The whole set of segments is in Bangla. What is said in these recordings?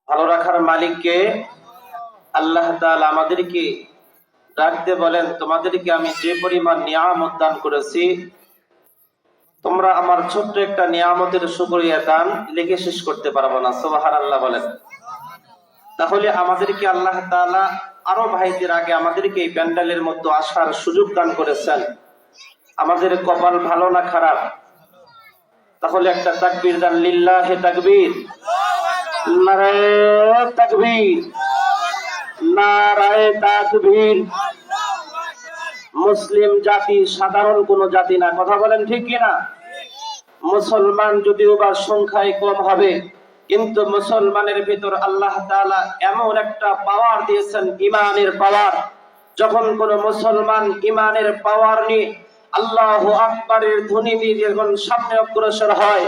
ভালো রাখার মালিককে আল্লাহ তাআলা আমাদেরকে ডাকতে বলেন, তোমাদেরকে আমি যে পরিমাণ নিয়ামত দান করেছি, তোমরা আমার ছোট্ট একটা নিয়ামতের শুকরিয়া দান লিখে শেষ করতে পারবো না। সুবহানাল্লাহ বলেন। তাহলে আমাদেরকে আল্লাহ তাআলা আরো ভাইদের আগে আমাদেরকে এই প্যান্ডেলের মধ্যে আসার সুযোগ দান করেছেন। আমাদের কপাল ভালো না খারাপ? তাহলে একটা তাকবীর দান, লিল্লাহি তাকবীর, নারায়ে তাকবীর, নারায়ে তাকবীর। মুসলিম জাতি সাধারণ কোন জাতি না, কথা বলেন ঠিক কিনা? মুসলমান যদিও বা সংখ্যায় কম হবে, কিন্তু মুসলমানের ভিতর আল্লাহ তাআলা এমন একটা পাওয়ার দিয়েছেন, ঈমানের পাওয়ার। যখন কোন মুসলমান ঈমানের পাওয়ার নিয়ে আল্লাহু আকবারের ধ্বনি দিয়ে যখন সামনে অগ্রসর হয়,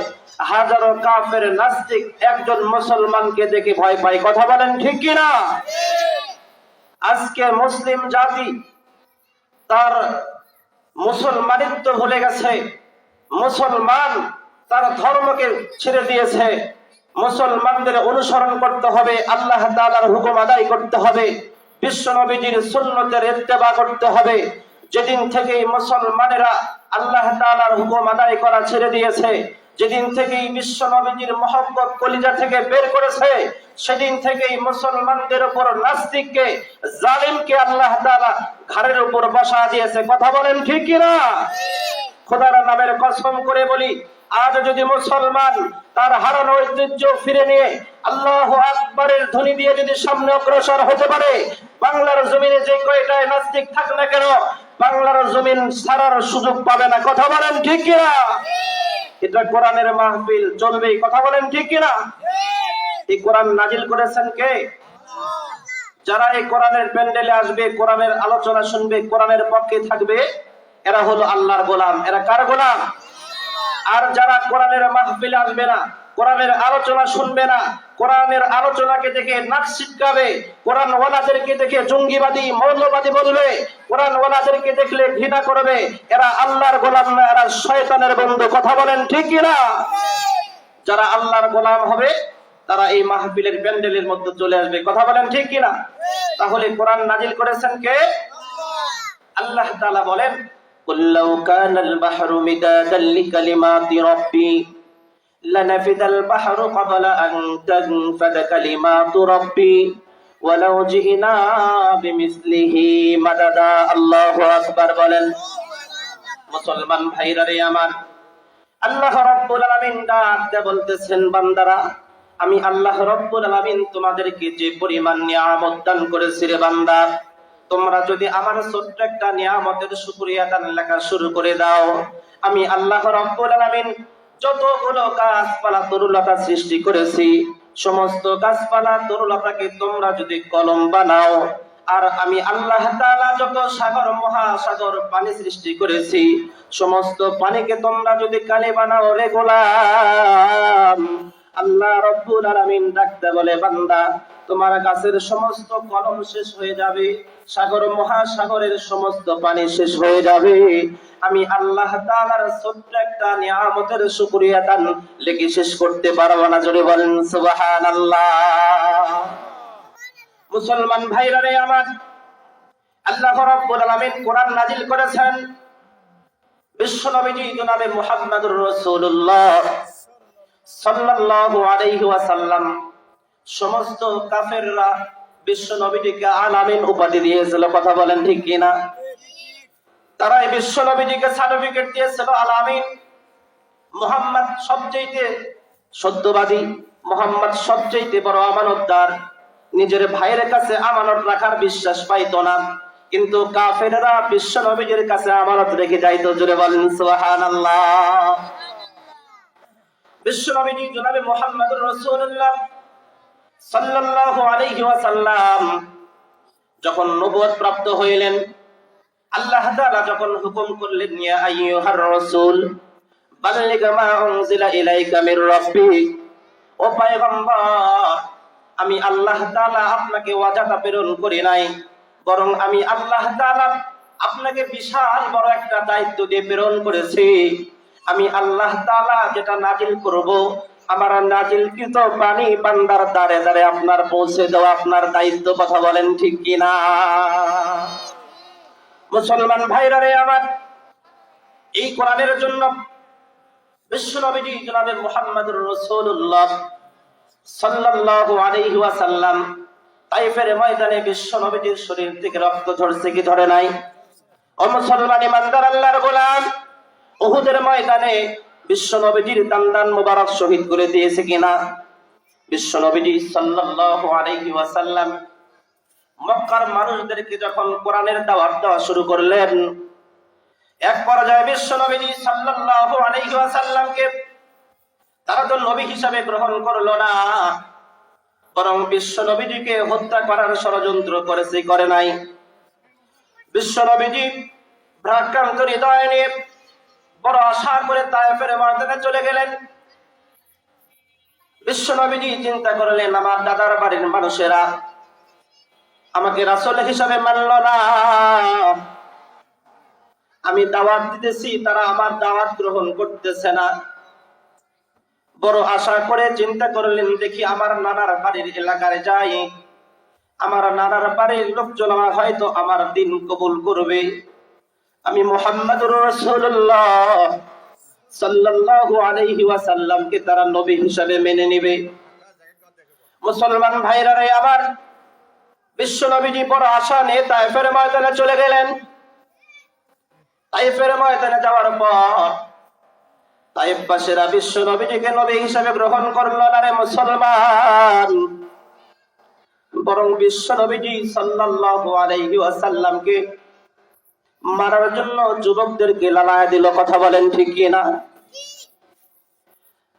হাজারো কাফের নাস্তিক একজন মুসলমানকে দেখে ভয় পায়, কথা বলেন ঠিক কিনা? আজকে মুসলিম জাতি তার মুসলমানিত্ব ভুলে গেছে, মুসলমান তার ধর্মকে ছেড়ে দিয়েছে। মুসলমানদের অনুসরণ করতে হবে, আল্লাহ তাআলার হুকুম আদায় করতে হবে, বিশ্ব নবীজির সুন্নতের ইত্তেবা করতে হবে। যেদিন থেকে মুসলমানেরা আল্লাহ তাআলার হুকুম আদায় করা ছেড়ে দিয়েছে, যেদিন থেকে বিশ্ব নবীজির মহব্বত কলিজা থেকে বের করেছে, সেদিন থেকেই মুসলমানদের উপর নাস্তিককে, জালিমকে আল্লাহ তাআলা ঘাড়ের উপর বসা দিয়েছে, কথা বলেন ঠিক কিনা? খোদার নামের কসম করে বলি, আজ যদি মুসলমান তার হারানো ঐতিহ্য ফিরে নিয়ে আল্লাহু আকবারের ধ্বনি দিয়ে যদি সামনে অগ্রসর হতে পারে, বাংলার জমিনে যে কয়টায় নাস্তিক থাক না কেন, বাংলার জমিন ছাড়ার সুযোগ পাবে না, কথা বলেন ঠিক কিনা? এটা কোরআনের মাহফিল, চলবে, কথা বলেন ঠিক কিনা? এই কোরআন নাজিল করেছেন কে? যারা এই কোরআনের প্যান্ডেলে আসবে, কোরআনের আলোচনা শুনবে, কোরআনের পক্ষে থাকবে, এরা হলো আল্লাহর গোলাম। এরা কার গোলাম? আর যারা কোরআনের মাহফিলে আসবে না, কোরআনের আলোচনা শুনবে না, কোরআনের আলোচনাকে দেখে নাক ছিটকাবে, কোরআন ওয়ালাদেরকে দেখে জঙ্গিবাদী মৌলবাদী বলবে, কোরআন ওয়ালাদেরকে দেখলে ঘৃণা করবে, এরা আল্লাহর গোলাম না, এরা শয়তানের বন্ধু, কথা বলেন ঠিক কিনা? যারা আল্লাহর গোলাম হবে তারা এই মাহফিলের প্যান্ডেলের মধ্যে চলে আসবে, কথা বলেন ঠিক কিনা? তাহলে কোরআন নাজিল করেছেন কে? আল্লাহ তাআলা বলেন, قل لو كان البحر مدادا لكلمات ربي لنفد البحر قبل أن تنفد كلمات ربي ولو جئنا بمثله مددا। আল্লাহু আকবার বলেন। মুসলমান ভাইরা রে আমার, আল্লাহ রাব্বুল আলামিন ডাকতে বলতেছেন, বান্দারা, আমি আল্লাহ রাব্বুল আলামিন তোমাদেরকে যে পরিমাণ নিয়ামত দান করেছি রে বান্দা, তোমরা যদি আমার ছোট্ট একটা নিয়ামতের শুকরিয়া দান লেখা শুরু করে দাও, আমি আল্লাহ রাব্বুল আলামিন যতগুলো গাছপালা তরুলতা সৃষ্টি করেছি, সমস্ত গাছপালা তরুলতাকে তোমরা যদি কলম বানাও, আর আমি আল্লাহ তাআলা যত সাগর মহাসাগর পানি সৃষ্টি করেছি, সমস্ত পানিকে তোমরা যদি কালি বানাও রে গোলাম, আল্লাহ রাব্বুল আলামিন ডাকতে বলে, বান্দা, তোমার গাছের সমস্ত কলম শেষ হয়ে যাবে, সাগর মহাসাগরের সমস্ত পানি শেষ হয়ে যাবে, আমি আল্লাহ তাআলার ছোট্ট একটা নিয়ামতের শুকরিয়া দান লিখে শেষ করতে পারবো না। জোরে বলেন সুবহানাল্লাহ। মুসলমান ভাইরা রে আমার, আল্লাহ রাব্বুল আলামিন কোরআন নাজিল করেছেন, বিশ্ব নবীজি জনাবে মুহাম্মদুর রাসূলুল্লাহ সাল্লাল্লাহু আলাইহি ওয়াসাল্লাম, সমস্ত কাফেররা বিশ্ব নবীজিকে আলামিন উপাধি দিয়েছিল, কথা বলেন ঠিক কিনা? তারা এই বিশ্ব নবীজিকে সার্টিফিকেট দিয়েছিল আলামিন। মুহাম্মদ সবচেয়ে সত্যবাদী, মুহাম্মদ সবচেয়ে বড় আমানতদার, নিজের ভাইয়ের কাছে আমানত রাখার বিশ্বাস পাইতো না, কিন্তু কাফেররা বিশ্ব নবীজির কাছে আমানত রেখে যাইতো। জোরে বলেন সুবহানাল্লাহ। বিশ্ব নবীজি জনাবে মুহাম্মদুর রাসূলুল্লাহ সাল্লাল্লাহু আলাইহি ওয়াসাল্লাম যখন নবুয়ত প্রাপ্ত হইলেন, আল্লাহ তাআলা যখন হুকুম করলেন, ইয়া আইয়ুহার রাসূল বাল্লিগ মা উনজিলা ইলাইকা মির রাব্বিক, ও পয়গম্বর, আমি আল্লাহ তাআলা আপনাকে ওয়াজাটা প্রেরণ করি নাই, বরং আমি আল্লাহ তাআলা আপনাকে বিশাল বড় একটা দায়িত্ব দিয়ে প্রেরণ করেছি। আমি আল্লাহ তাআলা যেটা নাজিল করব, আমার নাজিলকৃত পানি বান্দার দ্বারে দ্বারে আপনার পৌঁছে দেওয়া আপনার দায়িত্ব। কথা বলেন ঠিক কিনা? মুসলমান ভাইরা রে আমার, এই কোরআনের জন্য বিশ্ব নবীজি জনাবে মুহাম্মদুর রাসূলুল্লাহ সাল্লাল্লাহু আলাইহি ওয়াসাল্লাম তাইফের ময়দানে বিশ্ব নবীজির শরীর থেকে রক্ত ঝরছে কি ঝরে নাই? ও মুসলমান ইমানদার আল্লাহর গোলাম, উহুদের ময়দানে বিশ্ব নবীজির দান্দান মুবারক শহীদ করে দিয়েছে কিনা? বিশ্ব নবীজি সাল্লাল্লাহু আলাইহি ওয়াসাল্লাম মক্কার মানুষদেরকে যখন কোরআনের দাওয়াত দেওয়া শুরু করলেন, এক পর্যায়ে বিশ্ব নবীজি সাল্লাল্লাহু আলাইহি ওয়াসাল্লামকে তারা তো নবী হিসাবে গ্রহণ করলো না, বরং বিশ্ব নবীজিকে হত্যা করার ষড়যন্ত্র করেছে, করে নাই? বিশ্ব নবীজি ভ্রাক্রান্ত হৃদয় নিয়ে বড় আশা করে তায়েফের ময়দানে চলে গেলেন। বিশ্ব নবীজি চিন্তা করলেন, আমার দাদার বাড়ির মানুষেরা আমাকে রাসূল হিসাবে মানল না, আমি দাওয়াত দিতেছি, তারা আমার দাওয়াত গ্রহণ করতেছে না। বড় আশা করে চিন্তা করলেন, দেখি আমার নানার বাড়ির এলাকায় যাই, আমার নানার বাড়ির লোকজন হয়তো আমার দিন কবুল করবে, আমি মুহাম্মদুর রাসূলুল্লাহ সাল্লাল্লাহু আলাইহি ওয়াসাল্লামকে তারা নবী হিসাবে মেনে নেবে। মুসলমান ভাইরা রে আমার, বিশ্ব নবীজি বড় আশা নিয়ে তায়েফের ময়দানে চলে গেলেন। তায়েফের ময়দানে যাওয়ার পর তায়েফবাসীরা বিশ্ব নবীজিকে নবী হিসাবে গ্রহণ করল না রে মুসলমান, বরং বিশ্ব নবীজি সাল্লাল্লাহু আলাইহি ওয়াসাল্লামকে মারার জন্য যুবকদেরকে লালায় দিল। কথা বলেন ঠিক কিনা?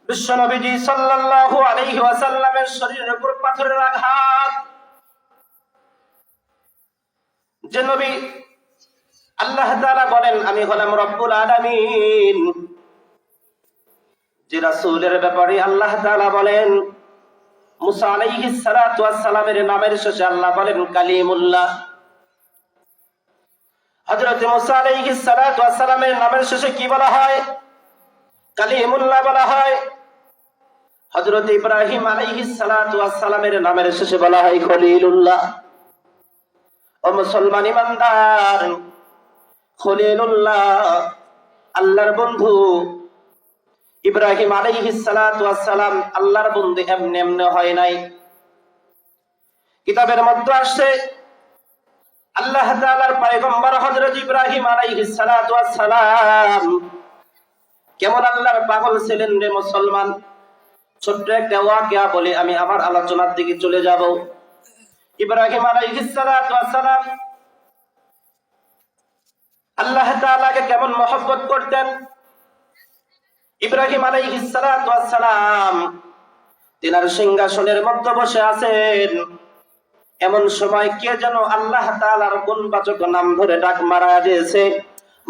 বিশ্ব নবীজি সাল্লাল্লাহু আলাইহি ওয়াসাল্লামের শরীরের উপর পাথরের আঘাত, যে নবী আল্লাহ তাআলা বলেন আমি হলাম রব্বুল আলামিন, যে রাসূলের ব্যাপারে আল্লাহ তাআলা বলেন মুসা আলাইহিস সালাতু ওয়াস সালামের নামের শেষে আল্লাহ বলেন কালিমুল্লাহ, হযরত মুসা আলাইহিস সালাতু ওয়াস সালামের নামের শেষে কি বলা হয়? কালিমুল্লাহ বলা হয়। হযরত ইব্রাহিম আলাইহিস সালাতু ওয়াস সালামের নামের শেষে বলা হয় খলিলুল্লাহ। ও মুসলমান ইমানদার, খলিলুল্লাহ আল্লাহর বন্ধু। ইব্রাহিম আলাইহিস সালাতু ওয়াস সালাম আল্লাহর বন্ধু এমনি এমনি হয় নাই। কিতাবের মধ্যে আসছে আল্লাহ তাআলার পয়গম্বর হযরত ইব্রাহিম আলাইহিস সালাতু ওয়াস সালাম কেমন আল্লাহর পাগল ছিলেন রে মুসলমান। ছোট্ট একটা ওয়াকিয়া বলে আমি আমার আলোচনার দিকে চলে যাব। ইব্রাহিম আলাইহিস সালাতু ওয়াস সালাম আল্লাহ তাআলাকে কেমন মহব্বত করতেন। ইব্রাহিম আলাইহিস সালাতু ওয়াস সালাম তিনার সিংহাসনের মধ্যে বসে আছেন, এমন সময় কে যেন আল্লাহ তাআলার গুণবাচক নাম ধরে ডাক মারা দিয়েছে।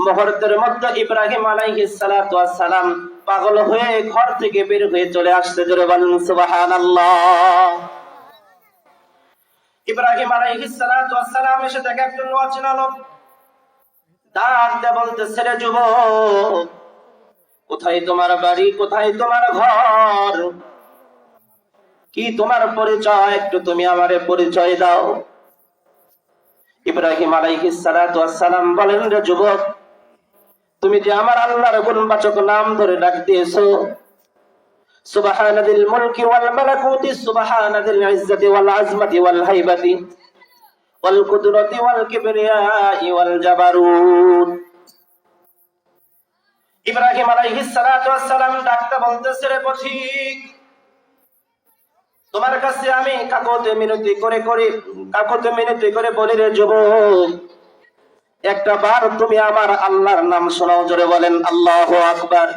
মুহূর্তের মধ্যে ইব্রাহিম আলাইহিস সালাতু ওয়াস সালাম পাগল হয়ে ঘর থেকে বের হয়ে চলে আসছে। জোরে বলেন সুবহানাল্লাহ। ইব্রাহিম আলাইহিস সালাতু ওয়াস সালাম এসে দেখে একজন অচেনা লোক, ডাক দিয়ে বলতেছে, রে যুবক, কোথায় তোমার বাড়ি, কোথায় তোমার ঘর, কি তোমার পরিচয়, একটু তুমি আমারে পরিচয় দাও। ইব্রাহিম আলাইহিস সালাতু ওয়াস সালাম বলেন, রে যুবক, তুমি যে আমার আল্লাহর গুণবাচক নাম ধরে ডাক দিয়েছো, সুবহানাল মুলকি ওয়াল মালাকুতি, সুবহানাল ইজ্জতি ওয়াল আজমাতি ওয়াল হাইবাতি ওয়াল কুদরতি ওয়াল কিবরিয়াই ওয়াল জাবারুত। ইব্রাহিম আলাইহিস সালাতু ওয়াস সালাম ডাকতে বলতেছে, রে পথিক, তোমার কাছে আমি কাকুতি মিনতি করে বলি, রে যুবক, একটা বার তুমি আমার আল্লাহর নাম শোনাও। জোরে বলেন আল্লাহু আকবার।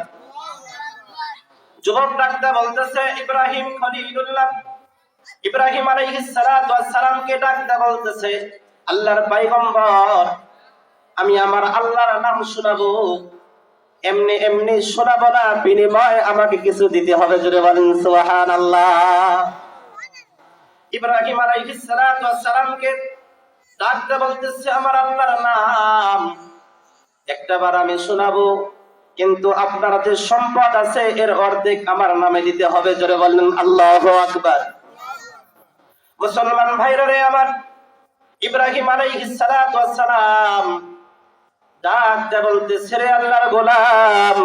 যুবক ডাকতে বলতেছে, ইব্রাহিম খলিলুল্লাহ, ইব্রাহিম আলাইহিস সালাতু ওয়াস সালামকে ডাকতে বলতেছে, আল্লাহর পয়গম্বর, আমি আমার আল্লাহর নাম শোনাবো, এমনি এমনি শোনাবো না, বিনিময়ে আমাকে কিছু দিতে হবে। জোরে বলেন সুবহানাল্লাহ। ইব্রাহিম আলাইহিস সালাতু ওয়াস সালামকে ডাকতে বলতেছে, আমার আল্লাহর নাম একটাবার আমি শোনাবো, কিন্তু আপনার যে সম্পদ আছে এর অর্ধেক আমার নামে দিতে হবে। জোরে বলেন আল্লাহু আকবার। মুসলমান ভাইরা রে আমার, ইব্রাহিম আলাইহিস সালাতু ওয়াস সালাম ডাক দিয়ে বলতেছে, রে আল্লাহর গোলাম,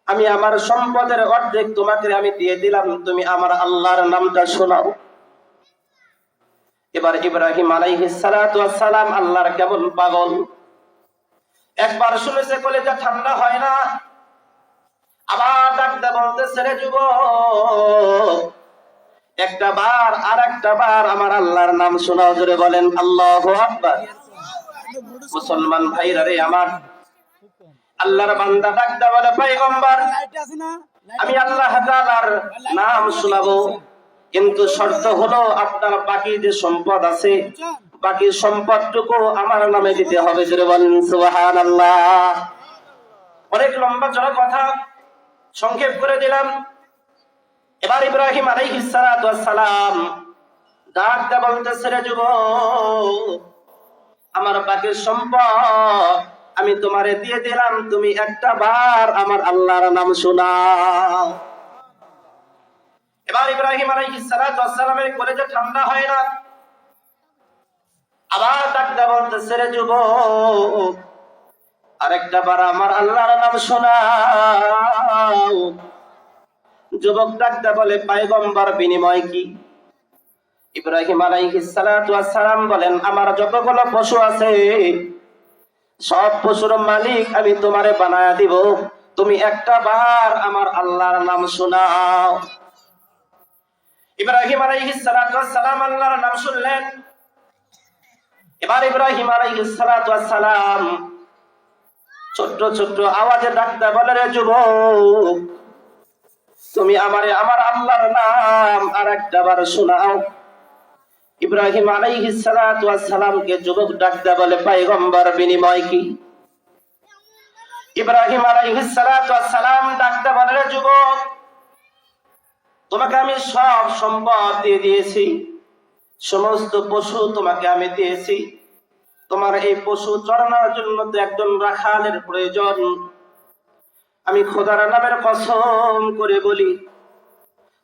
আমি আমার সম্পদের অর্ধেক তোমাকে আমি দিয়ে দিলাম, তুমি আমার আল্লাহর নামটা শোনাও। এবার ইব্রাহিম আলাইহিস সালাতু ওয়াস সালাম আল্লাহর কেমন পাগল, একবার শুনেছে কলেজা ঠান্ডা হয় না, আবার ডাক দিয়ে বলতেছে, রে যুবক, একটা বার আর একটা বার আমার আল্লাহর নাম শোনাও। জোরে বলেন আল্লাহু আকবার। মুসলমান ভাইরা রে আমার, আল্লাহর বান্দা ডাক দিয়ে বলে, পয়গম্বর, আমি আল্লাহ তাআলার নাম শোনাবো, কিন্তু শর্ত হলো আপনার বাকি যে সম্পদ আছে বাকি সম্পদটুকু আমার নামে দিতে হবে। জোরে বলেন সুবহানাল্লাহ। অনেক লম্বা চড়া কথা, সংক্ষেপ করে দিলাম। এবার ইব্রাহিম আলাইহিস সালাতু ওয়াস সালাম ডাক দিয়ে বলতেছে, রে যুবক, আমার বাকি সম্পদ আমি তোমারে দিয়ে দিলাম, তুমি একটা বার আমার আল্লাহর নাম শোনাও। এবার ইব্রাহিম আলাইহিস সালাতু ওয়াস সালামের কলেজে ঠান্ডা হয় না, আবার ডাক দিয়ে বলতেছে, রে যুবক, আরেকটা বার আমার আল্লাহর নাম শোনাও। যুবক ডাক দিয়ে বলে, পয়গম্বর, বিনিময় কি? ইব্রাহিম আলাইহিস সালাতু ওয়াস সালাম বলেন, আমার যতগুলো পশু আছে সব পশুর মালিক আমি তোমারে বানায়া দিব, তুমি একটা বার আমার আল্লাহর নাম শোনাও। ইব্রাহিম আলাইহিস সালাতু ওয়াস সালাম আল্লাহর নাম শুনলেন। এবার ইব্রাহিম আলাইহিস সালাতু ওয়াস সালাম ছোট্ট ছোট্ট আওয়াজে ডাকতে বলে, রে যুবক, তুমি আমারে আমার আল্লাহর নাম আর একটা বার শোনাও। ইব্রাহিম আলাইহিস সালাতু ওয়াস সালামকে যুবক ডাকতে বলে, পয়গম্বর, বিনিময় কি? ইব্রাহিম আলাইহিস সালাতু ওয়াস সালাম ডাকতে বলে, রে যুবক, তোমাকে আমি সব সম্পদ দিয়ে দিয়েছি, সমস্ত পশু তোমাকে আমি দিয়েছি, তোমার এই পশু চরানোর জন্য তো একজন রাখালের প্রয়োজন। আমি খোদার নামের কসম করে বলি,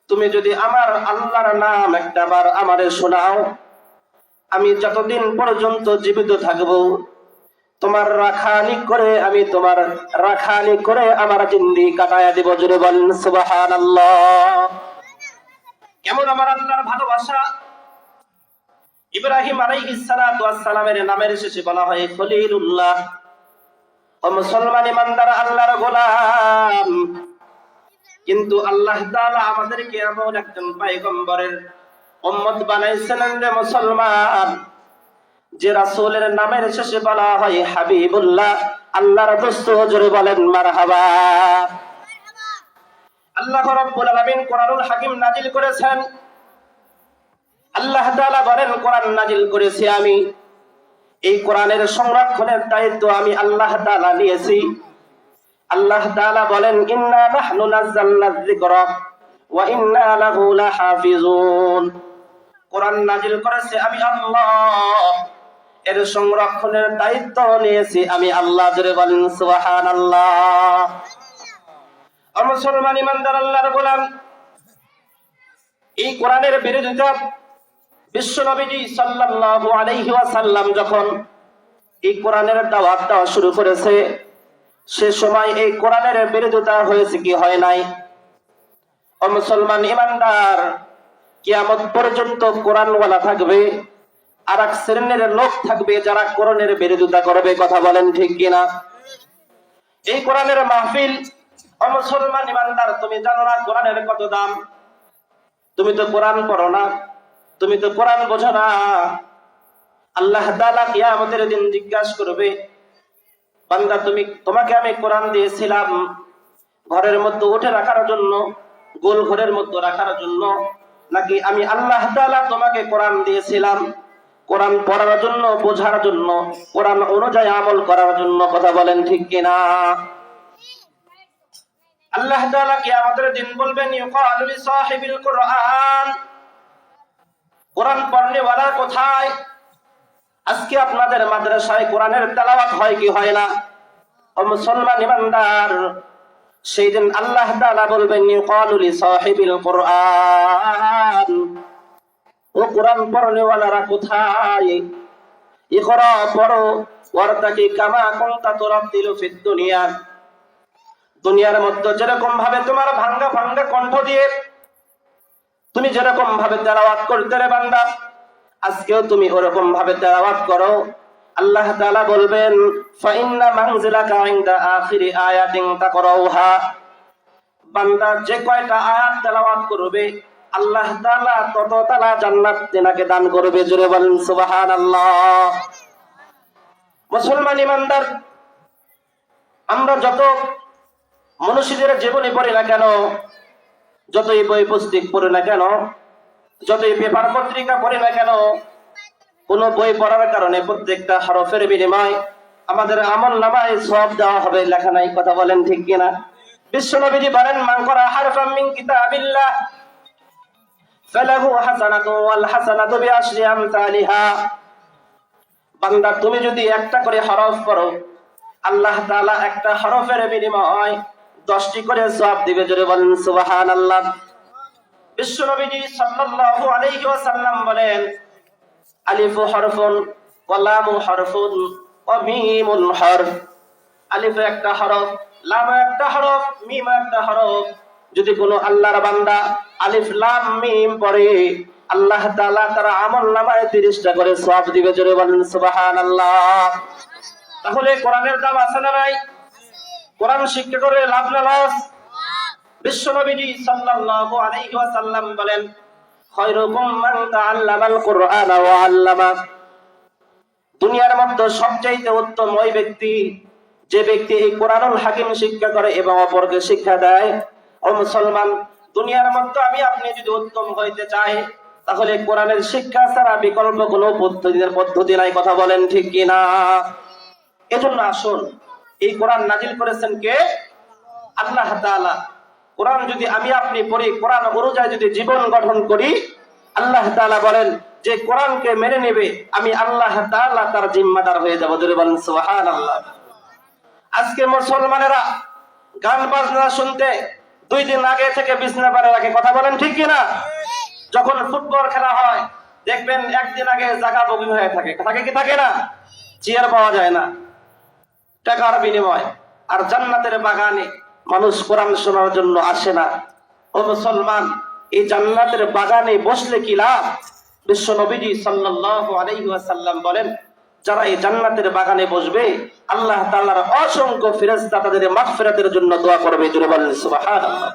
তুমি যদি আমার আল্লাহর নাম একটা বার আমারে শোনাও, আমি যতদিন পর্যন্ত জীবিত থাকব তোমার রাখালি করে আমার জিন্দেগি কাটায়া দিব। জোরে বলেন সুবহানাল্লাহ। কেমন আমার আল্লাহর ভালোবাসা! ইব্রাহিম আলাইহিস সালাতু ওয়াস সালামের নামের শেষে বলা হয় খলিলুল্লাহ। ও মুসলমান ইমানদার, আল্লাহর গোলাম, কিন্তু আল্লাহ তাআলা আমাদেরকে এমন একজন পয়গম্বরের উম্মত বানাইছেন রে মুসলমান, যে রাসূলের নামের শেষে বলা হয় হাবিবুল্লাহ, আল্লাহর দোস্ত। জোরে বলেন মারহাবা। আল্লাহ রাব্বুল আলামিন কোরআনুল হাকিম নাজিল করেছেন। আল্লাহ তাআলা বলেন, কোরআন নাজিল করেছি আমি, এই কোরআনের সংরক্ষণের দায়িত্ব আমি আল্লাহ তাআলা নিয়েছি। আল্লাহ তাআলা বলেন, ইন্না নাহনু নাযালনায যিকরা ওয়া ইন্না লাহু লাহাফিজুন। কোরআন নাজিল করেছে আমি আল্লাহ, এর সংরক্ষণের দায়িত্ব নিয়েছি আমি আল্লাহ। জোরে বলেন সুবহানাল্লাহ। ও মুসলমান ইমানদার, আল্লাহর গোলাম, এই কোরআনের বিরোধিতা বিশ্ব নবীজি সাল্লাল্লাহু আলাইহি ওয়াসাল্লাম যখন এই কোরআনের দাওয়াত দেওয়া শুরু করেছে, সে সময় এই কোরআনের বিরোধিতা হয়েছে কি হয় নাই? ও মুসলমান ইমানদার, কিয়ামত পর্যন্ত কোরআনওয়ালা থাকবে, আর এক শ্রেণীর লোক থাকবে যারা কোরআনের বিরোধিতা করবে। কথা বলেন ঠিক কিনা? এই কোরআনের মাহফিল, ও মুসলমান ইমানদার, তুমি জানো না কোরআনের কত দাম? তুমি তো কোরআন পড়ো না, তুমি তো কোরআন বোঝো না। আল্লাহ তাআলা কিয়ামতের দিন জিজ্ঞাসা করবে, বান্দা, তোমাকে আমি কোরআন দিয়েছিলাম ঘরের মধ্যে উঠে রাখার জন্য, গোল ঘরের মধ্যে রাখার জন্য, নাকি আমি আল্লাহ তাআলা তোমাকে কোরআন দিয়েছিলাম কোরআন পড়ার জন্য, বোঝার জন্য, কোরআন অনুযায়ী আমল করার জন্য? কথা বলেন ঠিক কিনা? আল্লাহ তাআলা কিয়ামতের দিন বলবেন, ইউকালু লিসাহিবিল কুরআন, কোরআন পড়নেওয়ালা কোথায়? আজকে আপনাদের মাদ্রাসায় কোরআনের তেলাওয়াত হয় কি হয় না? ও মুসলমান ইমানদার, সেই দিন আল্লাহ তাআলা বলবেন ইউকালু লি সাহিবিল কুরআন, ও কোরআন পড়নেওয়ালারা কোথায়? ইকরা, পড়ো, ওয়ারতাকি কামা কুনতা তুরাতিলু ফিদ দুনিয়া, দুনিয়ার মধ্যে যেরকম ভাবে তোমার ভাঙ্গা ভাঙ্গা কণ্ঠ দিয়ে তুমি যেরকম ভাবে তেলাওয়াত করতে রে বান্দা, আজকেও তুমি ওরকম ভাবে তেলাওয়াত করো। আল্লাহ তাআলা বলবেন ফাইন্না মানজিলাকা ইনদা আখিরি আয়াতিন তাকরাউহা, বান্দা যে কয়টা আয়াত তেলাওয়াত করবে আল্লাহ তাআলা তত তাআলা জান্নাত তিনাকে দান করবে। জোরে বলেন সুবহানাল্লাহ। মুসলমান ইমানদার, আমরা যত মনীষীদের জীবনী পড়ি না কেন, যতই বই পুস্তক পড়ি না কেন, যতই পেপার পত্রিকা পড়ি না কেন, কোন বই পড়ার কারণে প্রত্যেকটা হরফের বিনিময় আমাদের আমলনামায় সওয়াব দেওয়া হবে, লেখা নাই। কথা বলেন ঠিক কিনা? বিশ্বনবীজি বলেন মান ক্বারা হারফাম মিন কিতাবিল্লাহ ফালাহু হাসানাতু ওয়াল হাসানাতু বিআশরি আমসালিহা, বান্দা তুমি যদি একটা করে হরফ পড়ো আল্লাহ তাআলা একটা হরফের বিনিময় 10টি করে সওয়াব দিবে। জোরে বলেন সুবহানাল্লাহ। বিশ্বনবীজি সাল্লাল্লাহু আলাইহি ওয়াসাল্লাম বলেন আলিফু হরফুন ওয়া লামু হরফুন ওয়া মিমুন হরফ, আলিফ একটা হরফ, লাম একটা হরফ, মিম একটা হরফ। যদি কোনো আল্লাহর বান্দা আলিফ লাম মিম পড়ে আল্লাহ তাআলা তার আমলনামায় 30টা করে সওয়াব দিবে। জোরে বলেন সুবহানাল্লাহ। তাহলে কোরআনের দাম আছে না নাই? কোরআন শিক্ষা করে লাভ না লস? বিশ্বনবীজি সাল্লাল্লাহু আলাইহি ওয়াসাল্লাম বলেন খায়রুকুম মান তাআল্লামাল কুরআনা ওয়া আল্লামা, দুনিয়ার মধ্যে সবচেয়ে উত্তম ওই ব্যক্তি যে ব্যক্তি এই কোরআনুল হাকিম শিক্ষা করে এবং অপরকে শিক্ষা দেয়। ও মুসলমান, দুনিয়ার মধ্যে আমি আপনি যদি উত্তম হইতে চাই তাহলে কোরআনের শিক্ষা ছাড়া বিকল্প কোনো পদ্ধতি নাই। কথা বলেন ঠিক কিনা? এজন্য আসুন, এই কোরআন নাজিল করেছেন কে? আল্লাহ তাআলা। কোরআন যদি আমি আপনি পড়ি, কোরআন অনুযায়ী যদি জীবন গঠন করি, আল্লাহ তাআলা বলেন যে কোরআনকে মেনে নেবে আমি আল্লাহ তাআলা তার জিম্মাদার হয়ে যাব। জোরে বলেন সুবহানাল্লাহ। আজকে মুসলমানেরা গান বাজনা শুনতে 2 দিন আগে থেকে বিছনা পারে রাখে। কথা বলেন ঠিক কিনা? যখন ফুটবল খেলা হয় দেখবেন একদিন আগে জায়গা বুকিং হয়ে থাকে। থাকে কি থাকে না? চেয়ার পাওয়া যায় না, টাকার বিনিময়। আর জান্নাতের বাগানে মানুষ কোরআন শোনার জন্য আসে না। ও মুসলমান, এই জান্নাতের বাগানে বসলে কি লাভ? বিশ্ব নবীজি সাল্লাল্লাহু আলাইহি ওয়াসাল্লাম বলেন যারা এই জান্নাতের বাগানে বসবে আল্লাহ তাআলার অসংখ্য ফেরেশতা তাদের মাগফিরাতের জন্য দোয়া করবে। জোরে বলেন সুবহানাল্লাহ।